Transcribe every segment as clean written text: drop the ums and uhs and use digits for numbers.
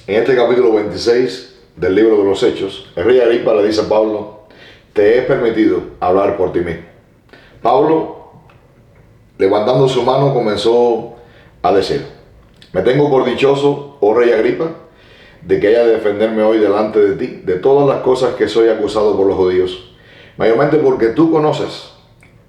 En este capítulo 26 del libro de los Hechos, el rey Agripa le dice a Pablo: te he permitido hablar por ti mismo. Pablo, levantando su mano, comenzó a decir: me tengo por dichoso, oh rey Agripa, de que haya de defenderme hoy delante de ti de todas las cosas que soy acusado por los judíos, mayormente porque tú conoces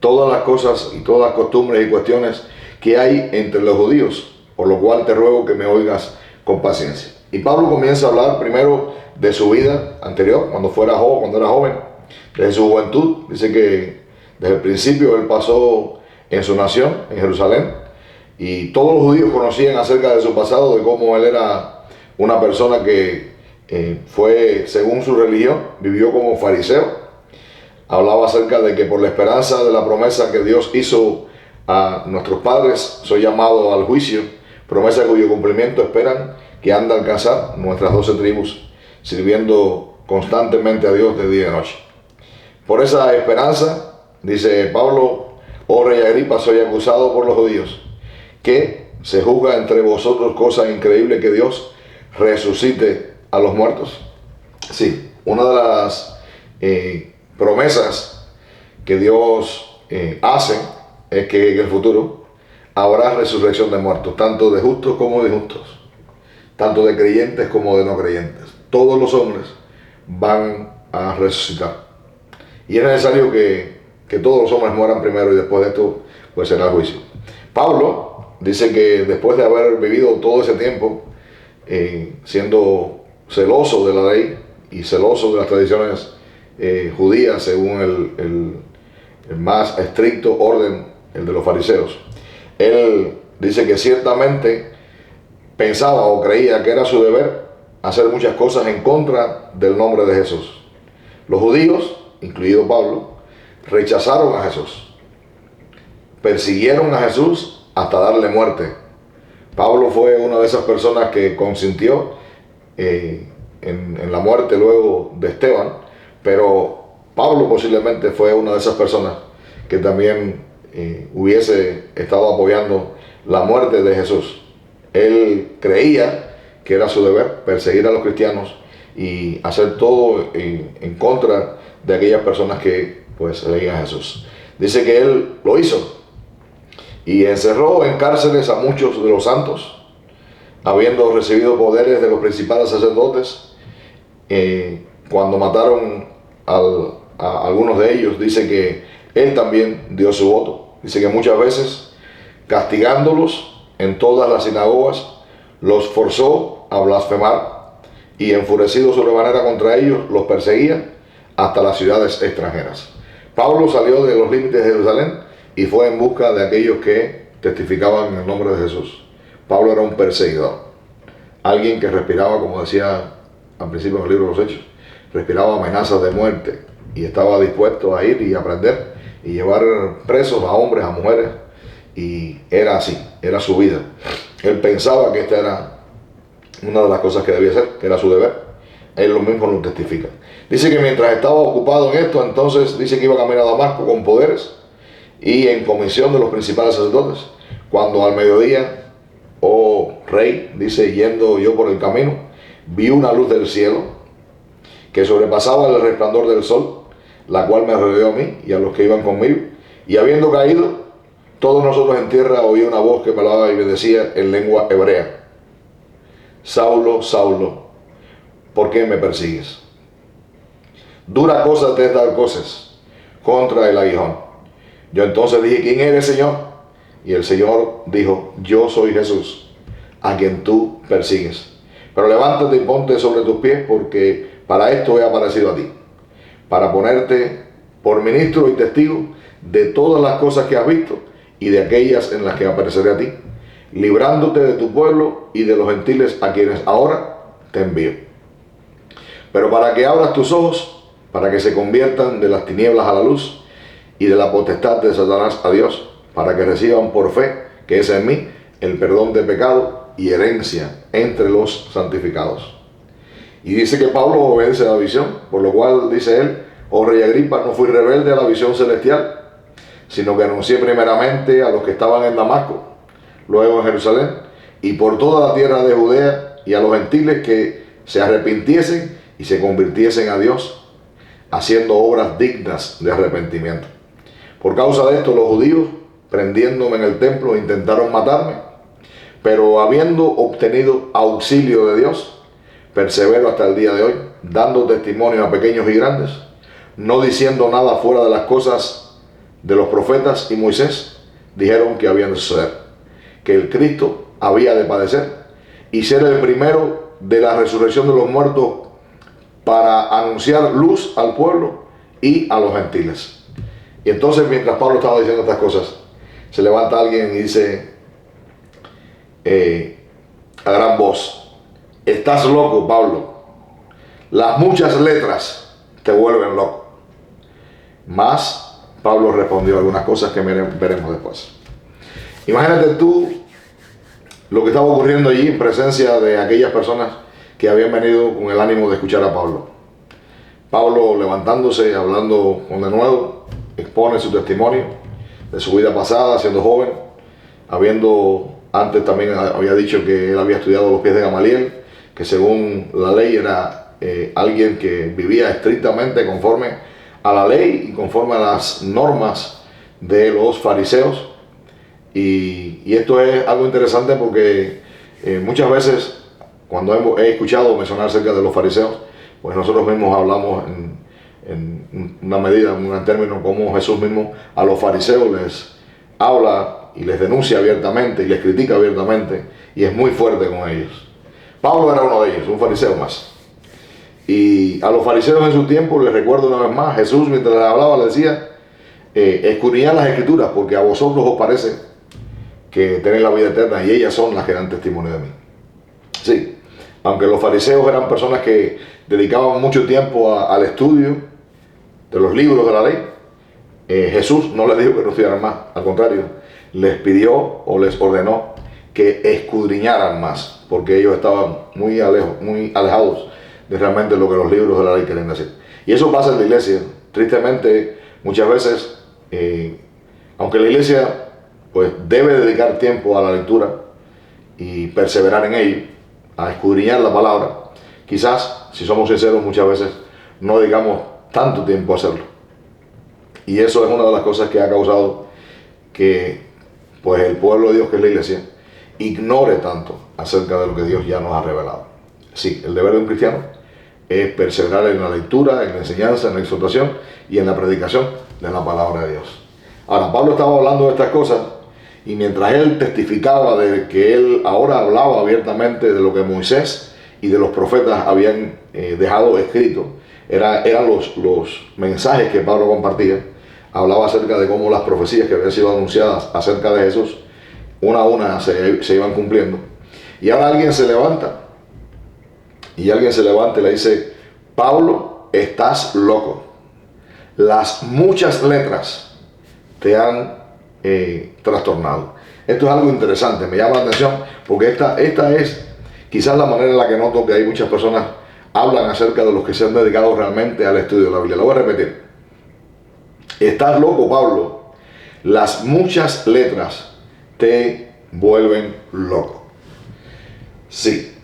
todas las cosas y todas las costumbres y cuestiones que hay entre los judíos, por lo cual te ruego que me oigas con paciencia. Y Pablo comienza a hablar primero de su vida anterior, cuando era joven, desde su juventud. Dice que desde el principio él pasó en su nación, en Jerusalén, y todos los judíos conocían acerca de su pasado, de cómo él era una persona que fue, según su religión, vivió como fariseo. Hablaba acerca de que por la esperanza de la promesa que Dios hizo a nuestros padres, soy llamado al juicio, promesa cuyo cumplimiento esperan que han de alcanzar nuestras 12 tribus, sirviendo constantemente a Dios de día y de noche. Por esa esperanza, dice Pablo: oh rey Agripa, soy acusado por los judíos, que se juzga entre vosotros cosa increíble, que Dios resucite a los muertos. Sí, una de las promesas que Dios hace es que en el futuro habrá resurrección de muertos, tanto de justos como de injustos, tanto de creyentes como de no creyentes. Todos los hombres van a resucitar. Y es necesario que todos los hombres mueran primero, y después de esto pues será el juicio. Pablo dice que después de haber vivido todo ese tiempo siendo celoso de la ley y celoso de las tradiciones judías, según el más estricto orden, el de los fariseos, él dice que ciertamente pensaba o creía que era su deber hacer muchas cosas en contra del nombre de Jesús. Los judíos, incluido Pablo, rechazaron a Jesús, persiguieron a Jesús hasta darle muerte. Pablo fue una de esas personas que consintió en la muerte luego de Esteban, pero Pablo posiblemente fue una de esas personas que también hubiese estado apoyando la muerte de Jesús. Él creía que era su deber perseguir a los cristianos y hacer todo en contra de aquellas personas que pues seguían a Jesús. Dice que él lo hizo y encerró en cárceles a muchos de los santos, habiendo recibido poderes de los principales sacerdotes. Cuando mataron a algunos de ellos, dice que él también dio su voto. Dice que muchas veces, castigándolos en todas las sinagogas, los forzó a blasfemar, y enfurecido sobremanera contra ellos, los perseguía hasta las ciudades extranjeras. Pablo salió de los límites de Jerusalén y fue en busca de aquellos que testificaban en el nombre de Jesús. Pablo era un perseguidor, alguien que respiraba, como decía al principio del libro de los Hechos, respiraba amenazas de muerte y estaba dispuesto a ir y aprender y llevar presos a hombres, a mujeres, y era así, era su vida. Él pensaba que esta era una de las cosas que debía hacer, que era su deber. Él lo mismo lo testifica. Dice que mientras estaba ocupado en esto, entonces dice que iba a caminar a Damasco con poderes y en comisión de los principales sacerdotes, cuando al mediodía, oh rey, dice, yendo yo por el camino, vi una luz del cielo que sobrepasaba el resplandor del sol, la cual me rodeó a mí y a los que iban conmigo, y habiendo caído todos nosotros en tierra, oí una voz que me hablaba y me decía en lengua hebrea: Saulo, Saulo, ¿por qué me persigues? Dura cosa te es dar cosas contra el aguijón. Yo entonces dije: ¿quién eres, Señor? Y el Señor dijo: yo soy Jesús, a quien tú persigues. Pero levántate y ponte sobre tus pies, porque para esto he aparecido a ti, para ponerte por ministro y testigo de todas las cosas que has visto y de aquellas en las que apareceré a ti, librándote de tu pueblo y de los gentiles a quienes ahora te envío. Pero para que abras tus ojos, para que se conviertan de las tinieblas a la luz y de la potestad de Satanás a Dios, para que reciban por fe, que es en mí, el perdón de pecado y herencia entre los santificados. Y dice que Pablo obedece a la visión, por lo cual dice él: oh rey Agripa, no fui rebelde a la visión celestial, sino que anuncié primeramente a los que estaban en Damasco, luego en Jerusalén, y por toda la tierra de Judea y a los gentiles que se arrepintiesen y se convirtiesen a Dios, haciendo obras dignas de arrepentimiento. Por causa de esto, los judíos, prendiéndome en el templo, intentaron matarme, pero habiendo obtenido auxilio de Dios, persevero hasta el día de hoy, dando testimonio a pequeños y grandes, no diciendo nada fuera de las cosas de los profetas y Moisés dijeron que habían de suceder, que el Cristo había de padecer y ser el primero de la resurrección de los muertos para anunciar luz al pueblo y a los gentiles. Y entonces, mientras Pablo estaba diciendo estas cosas, se levanta alguien y dice a gran voz: estás loco, Pablo, las muchas letras te vuelven loco. Mas Pablo respondió algunas cosas que veremos después. Imagínate tú lo que estaba ocurriendo allí en presencia de aquellas personas que habían venido con el ánimo de escuchar a Pablo. Pablo, levantándose, hablando con denuedo, expone su testimonio de su vida pasada, siendo joven, habiendo antes también había dicho que él había estudiado a los pies de Gamaliel, que según la ley era alguien que vivía estrictamente conforme a la ley y conforme a las normas de los fariseos. Y esto es algo interesante porque muchas veces cuando he escuchado mencionar acerca de los fariseos, pues nosotros mismos hablamos en una medida, en un término, como Jesús mismo a los fariseos les habla y les denuncia abiertamente y les critica abiertamente y es muy fuerte con ellos. Pablo era uno de ellos, un fariseo más. Y a los fariseos en su tiempo, les recuerdo una vez más, Jesús mientras les hablaba les decía, escudriñad las escrituras porque a vosotros os parece que tenéis la vida eterna y ellas son las que dan testimonio de mí. Sí, aunque los fariseos eran personas que dedicaban mucho tiempo al estudio de los libros de la ley, Jesús no les dijo que no estudiaran más, al contrario, les pidió o les ordenó que escudriñaran más, porque ellos estaban muy alejados de realmente lo que los libros de la ley quieren decir. Y eso pasa en la iglesia. Tristemente, muchas veces, aunque la iglesia pues debe dedicar tiempo a la lectura y perseverar en ello, a escudriñar la palabra, quizás, si somos sinceros, muchas veces no dedicamos tanto tiempo a hacerlo. Y eso es una de las cosas que ha causado que pues el pueblo de Dios, que es la iglesia, ignore tanto acerca de lo que Dios ya nos ha revelado. Sí, el deber de un cristiano es perseverar en la lectura, en la enseñanza, en la exhortación y en la predicación de la palabra de Dios. Ahora, Pablo estaba hablando de estas cosas y mientras él testificaba de que él ahora hablaba abiertamente de lo que Moisés y de los profetas habían dejado escrito, eran los mensajes que Pablo compartía. Hablaba acerca de cómo las profecías que habían sido anunciadas acerca de Jesús, una a una se iban cumpliendo. Y ahora alguien se levanta y le dice: Pablo, estás loco. Las muchas letras te han trastornado. Esto es algo interesante, me llama la atención porque esta es quizás la manera en la que noto que hay muchas personas hablan acerca de los que se han dedicado realmente al estudio de la Biblia. Lo voy a repetir. Estás loco, Pablo. Las muchas letras te vuelven loco. Sí,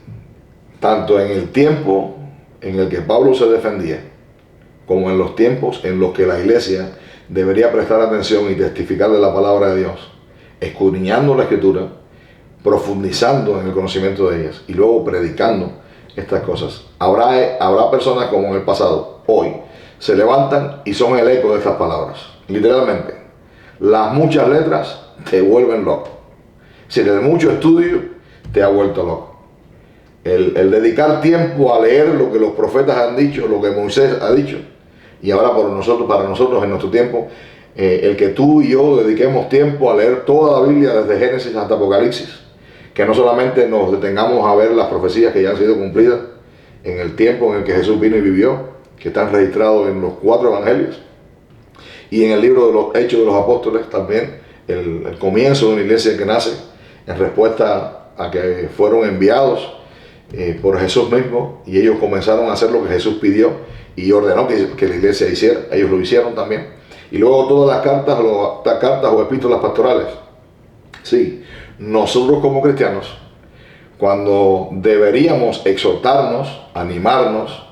tanto en el tiempo en el que Pablo se defendía, como en los tiempos en los que la iglesia debería prestar atención y testificar de la palabra de Dios, escudriñando la escritura, profundizando en el conocimiento de ellas y luego predicando estas cosas. Habrá personas como en el pasado, hoy, se levantan y son el eco de estas palabras. Literalmente, las muchas letras te vuelven loco. Si de mucho estudio te ha vuelto loco. El dedicar tiempo a leer lo que los profetas han dicho, lo que Moisés ha dicho, y ahora para nosotros en nuestro tiempo, el que tú y yo dediquemos tiempo a leer toda la Biblia desde Génesis hasta Apocalipsis, que no solamente nos detengamos a ver las profecías que ya han sido cumplidas en el tiempo en el que Jesús vino y vivió, que están registrados en los 4 evangelios, y en el libro de los Hechos de los Apóstoles también, el comienzo de una iglesia que nace en respuesta a que fueron enviados por Jesús mismo, y ellos comenzaron a hacer lo que Jesús pidió y ordenó que la iglesia hiciera. Ellos lo hicieron también. Y luego todas las cartas o epístolas pastorales. Sí, nosotros como cristianos, cuando deberíamos exhortarnos, animarnos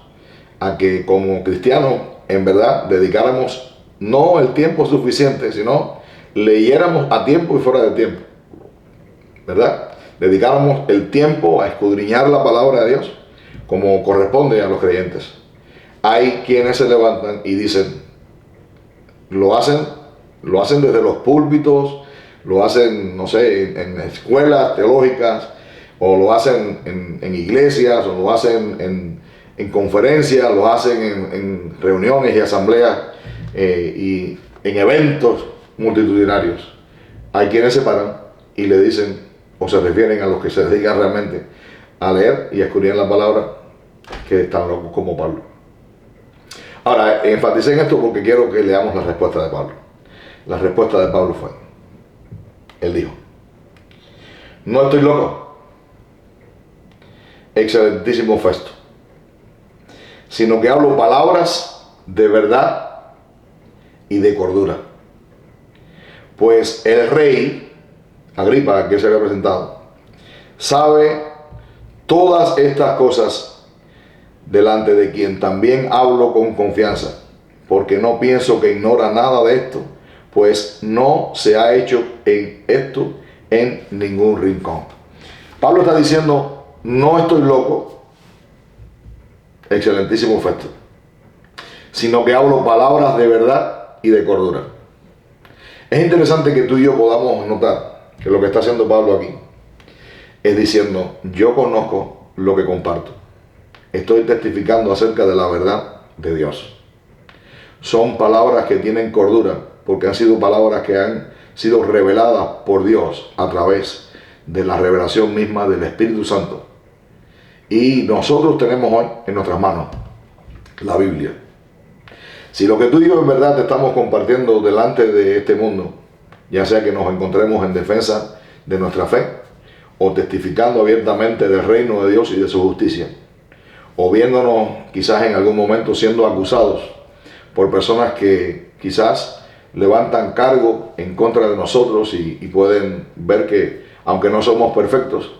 a que como cristianos en verdad dedicáramos no el tiempo suficiente, sino leyéramos a tiempo y fuera de tiempo, ¿verdad? Dedicáramos el tiempo a escudriñar la palabra de Dios como corresponde a los creyentes. Hay quienes se levantan y dicen, lo hacen desde los púlpitos, lo hacen, no sé, en escuelas teológicas, o lo hacen en iglesias, o lo hacen en conferencias, lo hacen en reuniones y asambleas y en eventos multitudinarios. Hay quienes se paran y le dicen, o se refieren a los que se dedican realmente a leer y a escudriñar la palabra, que están locos como Pablo. Ahora, enfaticé en esto porque quiero que leamos la respuesta de Pablo. La respuesta de Pablo fue, él dijo, no estoy loco, excelentísimo Festo, sino que hablo palabras de verdad y de cordura. Pues el rey Agripa, que se había presentado, sabe todas estas cosas, delante de quien también hablo con confianza, porque no pienso que ignora nada de esto, pues no se ha hecho en esto en ningún rincón. Pablo está diciendo, no estoy loco, excelentísimo Festo, sino que hablo palabras de verdad y de cordura. Es interesante que tú y yo podamos notar que lo que está haciendo Pablo aquí es diciendo, yo conozco lo que comparto. Estoy testificando acerca de la verdad de Dios. Son palabras que tienen cordura, porque han sido palabras que han sido reveladas por Dios a través de la revelación misma del Espíritu Santo. Y nosotros tenemos hoy en nuestras manos la Biblia. Si lo que tú y yo en verdad te estamos compartiendo delante de este mundo, ya sea que nos encontremos en defensa de nuestra fe, o testificando abiertamente del reino de Dios y de su justicia, o viéndonos quizás en algún momento siendo acusados por personas que quizás levantan cargo en contra de nosotros y pueden ver que aunque no somos perfectos,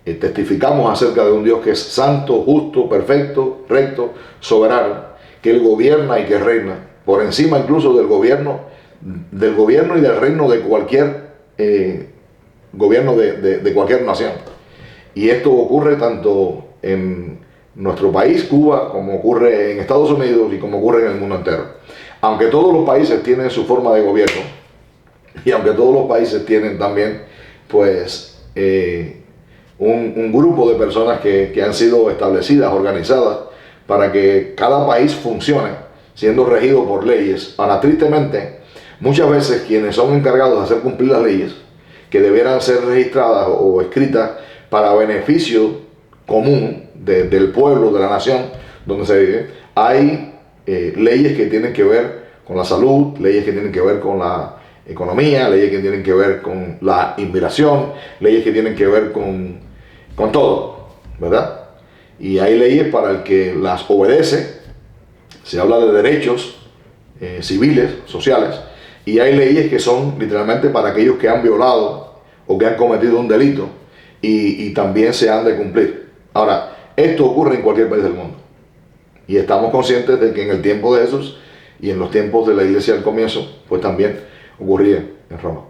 testificamos acerca de un Dios que es santo, justo, perfecto, recto, soberano, que Él gobierna y que reina por encima incluso del gobierno y del reino de cualquier gobierno de cualquier nación. Y esto ocurre tanto en nuestro país, Cuba, como ocurre en Estados Unidos y como ocurre en el mundo entero. Aunque todos los países tienen su forma de gobierno y aunque todos los países tienen también pues un grupo de personas que han sido establecidas, organizadas para que cada país funcione siendo regido por leyes. Ahora, tristemente, muchas veces quienes son encargados de hacer cumplir las leyes, que debieran ser registradas o escritas para beneficio común del pueblo, de la nación donde se vive, hay leyes que tienen que ver con la salud, leyes que tienen que ver con la economía, leyes que tienen que ver con la inmigración, leyes que tienen que ver con todo, ¿verdad? Y hay leyes para el que las obedece, se habla de derechos civiles, sociales, y hay leyes que son literalmente para aquellos que han violado o que han cometido un delito y también se han de cumplir. Ahora, esto ocurre en cualquier país del mundo. Y estamos conscientes de que en el tiempo de Jesús y en los tiempos de la iglesia del comienzo, pues también ocurría en Roma.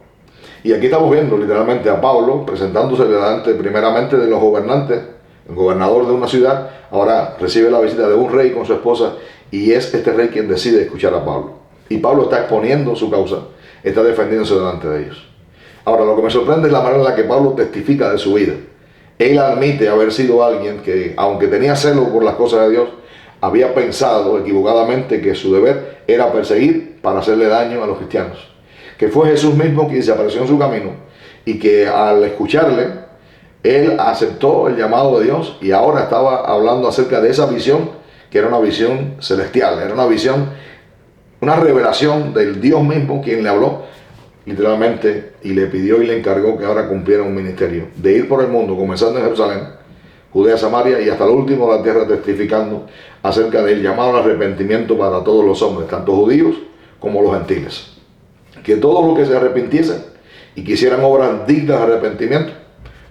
Y aquí estamos viendo literalmente a Pablo presentándose delante primeramente de los gobernantes. El gobernador de una ciudad ahora recibe la visita de un rey con su esposa y es este rey quien decide escuchar a Pablo. Y Pablo está exponiendo su causa, está defendiéndose delante de ellos. Ahora, lo que me sorprende es la manera en la que Pablo testifica de su vida. Él admite haber sido alguien que, aunque tenía celo por las cosas de Dios, había pensado equivocadamente que su deber era perseguir para hacerle daño a los cristianos. Que fue Jesús mismo quien se apareció en su camino y que al escucharle, él aceptó el llamado de Dios y ahora estaba hablando acerca de esa visión, que era una visión celestial, era una visión, una revelación del Dios mismo quien le habló literalmente y le pidió y le encargó que ahora cumpliera un ministerio de ir por el mundo, comenzando en Jerusalén, Judea, Samaria y hasta lo último de la tierra, testificando acerca del llamado al arrepentimiento para todos los hombres, tanto judíos como los gentiles. Que todos los que se arrepintiesen y quisieran obras dignas de arrepentimiento,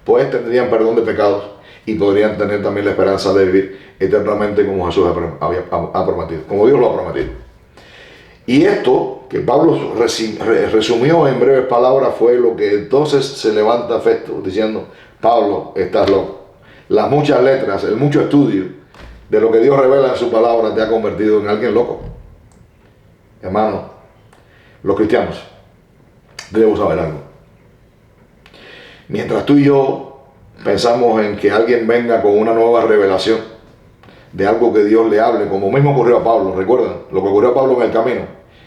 pues tendrían perdón de pecados y podrían tener también la esperanza de vivir eternamente como Jesús ha prometido, como Dios lo ha prometido. Y esto que Pablo resumió en breves palabras fue lo que entonces se levanta Festo diciendo: Pablo, estás loco. Las muchas letras, el mucho estudio de lo que Dios revela en su palabra te ha convertido en alguien loco. Hermano, los cristianos debemos saber algo. Mientras tú y yo pensamos en que alguien venga con una nueva revelación de algo que Dios le hable, como mismo ocurrió a Pablo, ¿recuerdan? Lo que ocurrió a Pablo en el camino,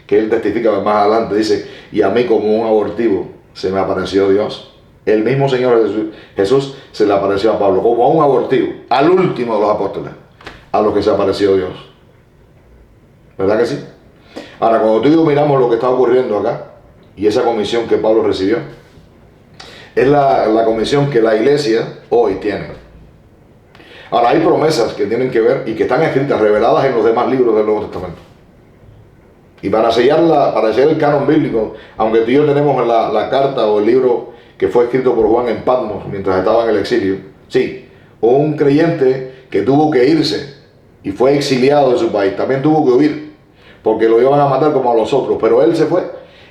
que él testifica más adelante, dice: y a mí como un abortivo se me apareció Dios. El mismo Señor Jesús se le apareció a Pablo como a un abortivo, al último de los apóstoles, a los que se apareció Dios. ¿Verdad que sí? Ahora, cuando tú y yo miramos lo que está ocurriendo acá, y esa comisión que Pablo recibió, es la comisión que la iglesia hoy tiene. Ahora, hay promesas que tienen que ver y que están escritas, reveladas en los demás libros del Nuevo Testamento. Y para sellar el canon bíblico, aunque tú y yo tenemos la carta o el libro que fue escrito por Juan en Patmos mientras estaba en el exilio, sí, un creyente que tuvo que irse y fue exiliado de su país, también tuvo que huir, porque lo iban a matar como a los otros, pero él se fue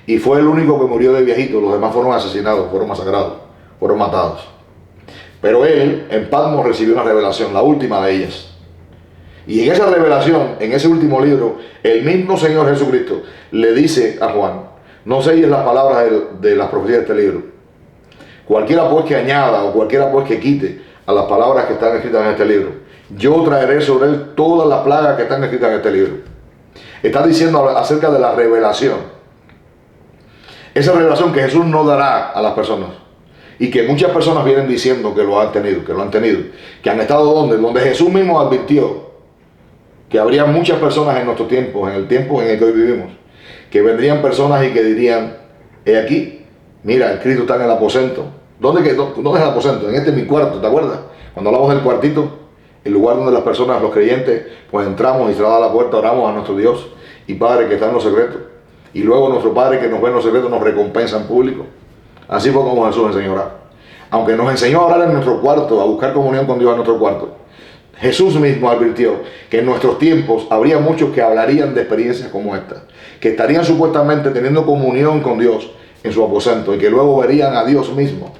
y fue el único que murió de viejito. Los demás fueron asesinados, fueron masacrados, fueron matados. Pero él en Patmos recibió una revelación, la última de ellas. Y en esa revelación, en ese último libro, el mismo Señor Jesucristo le dice a Juan: no selles las palabras de las profecías de este libro. Cualquiera pues que añada o cualquiera pues que quite a las palabras que están escritas en este libro, yo traeré sobre él todas las plagas que están escritas en este libro. Está diciendo acerca de la revelación. Esa revelación que Jesús no dará a las personas. Y que muchas personas vienen diciendo que lo han tenido, que han estado donde Jesús mismo advirtió que habría muchas personas en nuestro tiempo, en el tiempo en el que hoy vivimos, que vendrían personas y que dirían: he aquí, mira, el Cristo está en el aposento. ¿Dónde es el aposento? En este es mi cuarto, ¿te acuerdas? Cuando hablamos del cuartito, el lugar donde las personas, los creyentes, pues entramos y cerrada la puerta, oramos a nuestro Dios y Padre que está en los secretos. Y luego nuestro Padre que nos ve en los secretos nos recompensa en público. Así fue como Jesús enseñó a orar. Aunque nos enseñó a orar en nuestro cuarto, a buscar comunión con Dios en nuestro cuarto, Jesús mismo advirtió que en nuestros tiempos habría muchos que hablarían de experiencias como esta, que estarían supuestamente teniendo comunión con Dios en su aposento y que luego verían a Dios mismo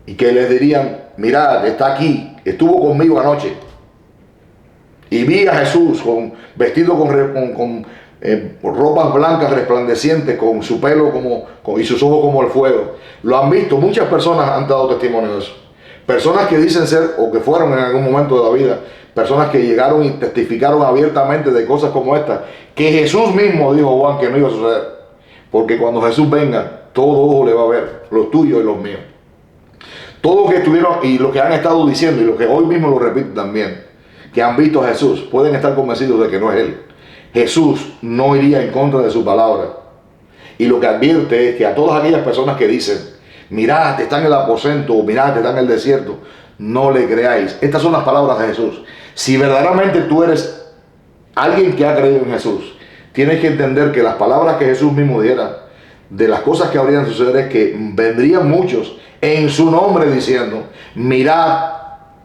y que les dirían: mirad, está aquí, estuvo conmigo anoche y vi a Jesús vestido con ropas blancas resplandecientes, con su pelo y sus ojos como el fuego. Lo han visto, muchas personas han dado testimonio de eso. Personas que dicen ser o que fueron en algún momento de la vida, personas que llegaron y testificaron abiertamente de cosas como estas, que Jesús mismo dijo, Juan, que no iba a suceder. Porque cuando Jesús venga, todo ojo le va a ver, los tuyos y los míos. Todos los que estuvieron y los que han estado diciendo y los que hoy mismo lo repiten también, que han visto a Jesús, pueden estar convencidos de que no es Él. Jesús no iría en contra de su palabra. Y lo que advierte es que a todas aquellas personas que dicen: mirad, está en el aposento, o mirad, está en el desierto, no le creáis. Estas son las palabras de Jesús. Si verdaderamente tú eres alguien que ha creído en Jesús, tienes que entender que las palabras que Jesús mismo diera, de las cosas que habrían de suceder, es que vendrían muchos en su nombre diciendo: mirad,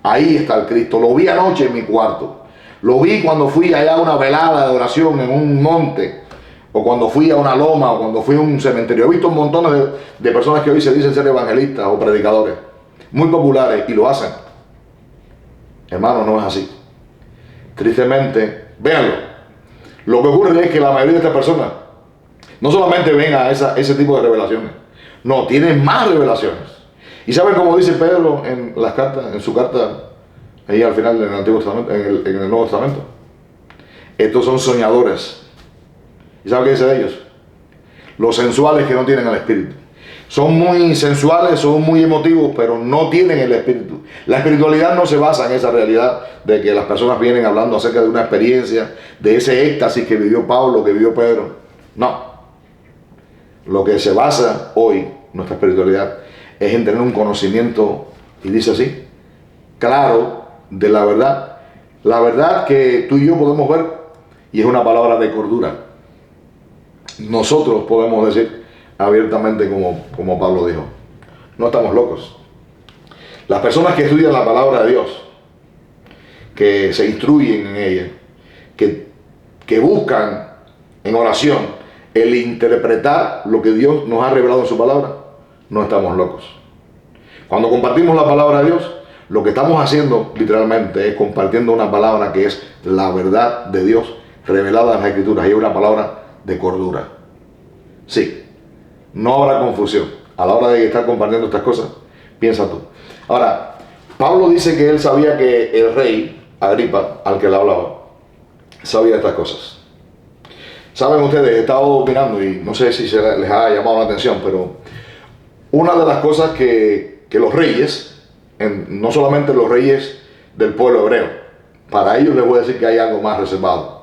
ahí está el Cristo. Lo vi anoche en mi cuarto. Lo vi cuando fui allá a una velada de oración en un monte, o cuando fui a una loma, o cuando fui a un cementerio. He visto montones de personas que hoy se dicen ser evangelistas o predicadores, muy populares, y lo hacen. Hermano, no es así. Tristemente, véanlo. Lo que ocurre es que la mayoría de estas personas no solamente ven a ese tipo de revelaciones, no, tienen más revelaciones. ¿Y saben cómo dice Pedro en las cartas, en su carta, ahí al final del Antiguo Testamento, en el Nuevo Testamento? Estos son soñadores. ¿Y saben qué dice de ellos? Los sensuales que no tienen el Espíritu. Son muy sensuales, son muy emotivos, pero no tienen el Espíritu. La espiritualidad no se basa en esa realidad de que las personas vienen hablando acerca de una experiencia, de ese éxtasis que vivió Pablo, que vivió Pedro. No. Lo que se basa hoy, nuestra espiritualidad, es en tener un conocimiento, y dice así, claro, de la verdad que tú y yo podemos ver, y es una palabra de cordura. Nosotros podemos decir abiertamente como Pablo dijo: no estamos locos. Las personas que estudian la palabra de Dios, que se instruyen en ella, que buscan en oración el interpretar lo que Dios nos ha revelado en su palabra, no estamos locos. Cuando compartimos la palabra de Dios, lo que estamos haciendo literalmente es compartiendo una palabra que es la verdad de Dios revelada en las Escrituras, y es una palabra de cordura. Sí, no habrá confusión a la hora de estar compartiendo estas cosas. Piensa tú. Ahora, Pablo dice que él sabía que el rey Agripa, al que le hablaba, sabía estas cosas. Saben ustedes, he estado mirando y no sé si les ha llamado la atención, pero una de las cosas que los reyes, no solamente los reyes del pueblo hebreo, para ellos les voy a decir que hay algo más reservado.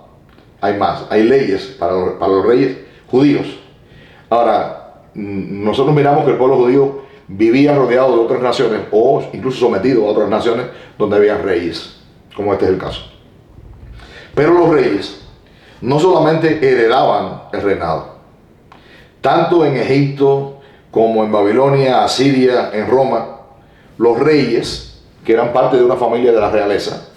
Hay más, hay leyes para los reyes judíos. Ahora, nosotros miramos que el pueblo judío vivía rodeado de otras naciones o incluso sometido a otras naciones donde había reyes, como este es el caso. Pero los reyes no solamente heredaban el reinado, tanto en Egipto como en Babilonia, Asiria, en Roma, los reyes, que eran parte de una familia de la realeza,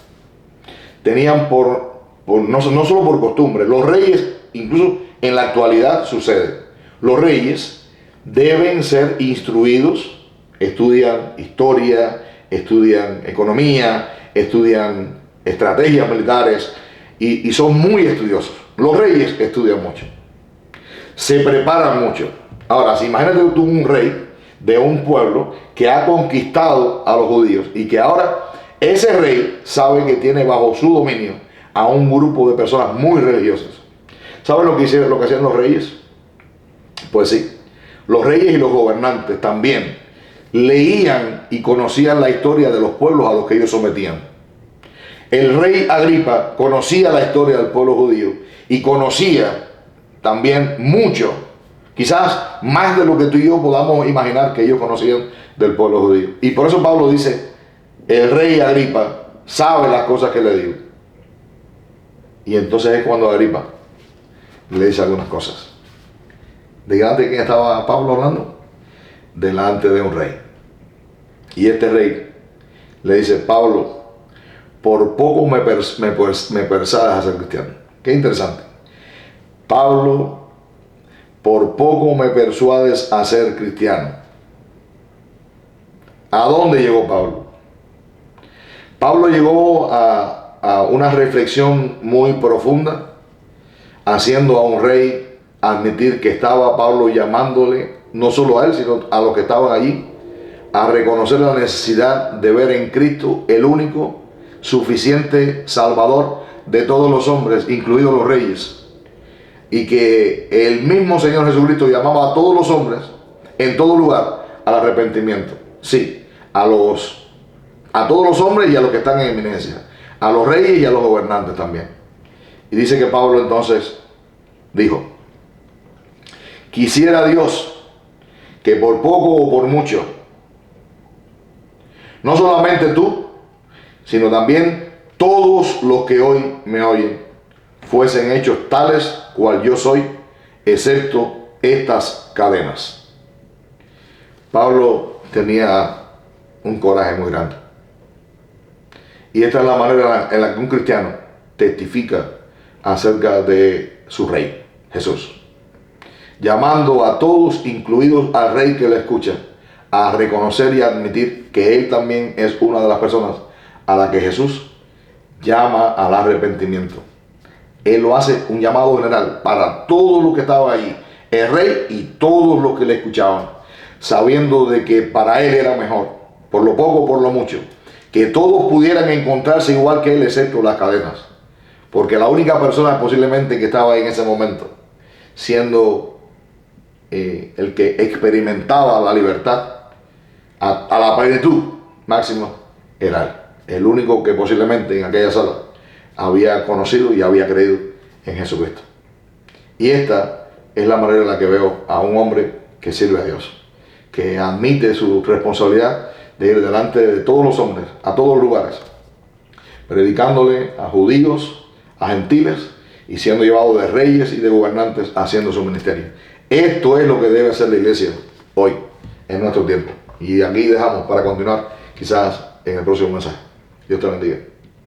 tenían no solo por costumbre, los reyes, incluso en la actualidad sucede, los reyes deben ser instruidos, estudian historia, estudian economía, estudian estrategias militares y son muy estudiosos. Los reyes estudian mucho, se preparan mucho. Ahora, si imagínate tú un rey de un pueblo que ha conquistado a los judíos y que ahora ese rey sabe que tiene bajo su dominio a un grupo de personas muy religiosas. ¿Saben lo que hacían los reyes? Pues sí, los reyes y los gobernantes también leían y conocían la historia de los pueblos a los que ellos sometían. El rey Agripa conocía la historia del pueblo judío y conocía también mucho, quizás más de lo que tú y yo podamos imaginar que ellos conocían del pueblo judío. Y por eso Pablo dice, el rey Agripa sabe las cosas que le digo. Y entonces es cuando Agripa le dice algunas cosas. ¿Delante de quién estaba Pablo hablando? Delante de un rey. Y este rey le dice, Pablo, por poco me persuades a ser cristiano. Qué interesante. Pablo, por poco me persuades a ser cristiano. ¿A dónde llegó Pablo? Pablo llegó a una reflexión muy profunda, haciendo a un rey admitir que estaba Pablo llamándole, no solo a él, sino a los que estaban allí, a reconocer la necesidad de ver en Cristo el único, suficiente Salvador de todos los hombres, incluidos los reyes. Y que el mismo Señor Jesucristo llamaba a todos los hombres, en todo lugar, al arrepentimiento. Sí, a todos los hombres y a los que están en eminencia, a los reyes y a los gobernantes también. Y dice que Pablo entonces dijo, quisiera Dios que por poco o por mucho, no solamente tú, sino también todos los que hoy me oyen, fuesen hechos tales cual yo soy, excepto estas cadenas. Pablo tenía un coraje muy grande. Y esta es la manera en la que un cristiano testifica acerca de su rey, Jesús. Llamando a todos, incluidos al rey que le escucha, a reconocer y admitir que él también es una de las personas a la que Jesús llama al arrepentimiento. Él lo hace un llamado general para todos los que estaban allí, el rey y todos los que le escuchaban, sabiendo de que para él era mejor, por lo poco o por lo mucho, que todos pudieran encontrarse igual que él, excepto las cadenas. Porque la única persona posiblemente que estaba ahí en ese momento, siendo el que experimentaba la libertad a la plenitud máxima, era él. El único que posiblemente en aquella sala había conocido y había creído en Jesucristo. Y esta es la manera en la que veo a un hombre que sirve a Dios, que admite su responsabilidad de ir delante de todos los hombres, a todos los lugares, predicándole a judíos, a gentiles, y siendo llevado de reyes y de gobernantes haciendo su ministerio. Esto es lo que debe hacer la iglesia hoy, en nuestro tiempo. Y aquí dejamos para continuar quizás en el próximo mensaje. Dios te bendiga.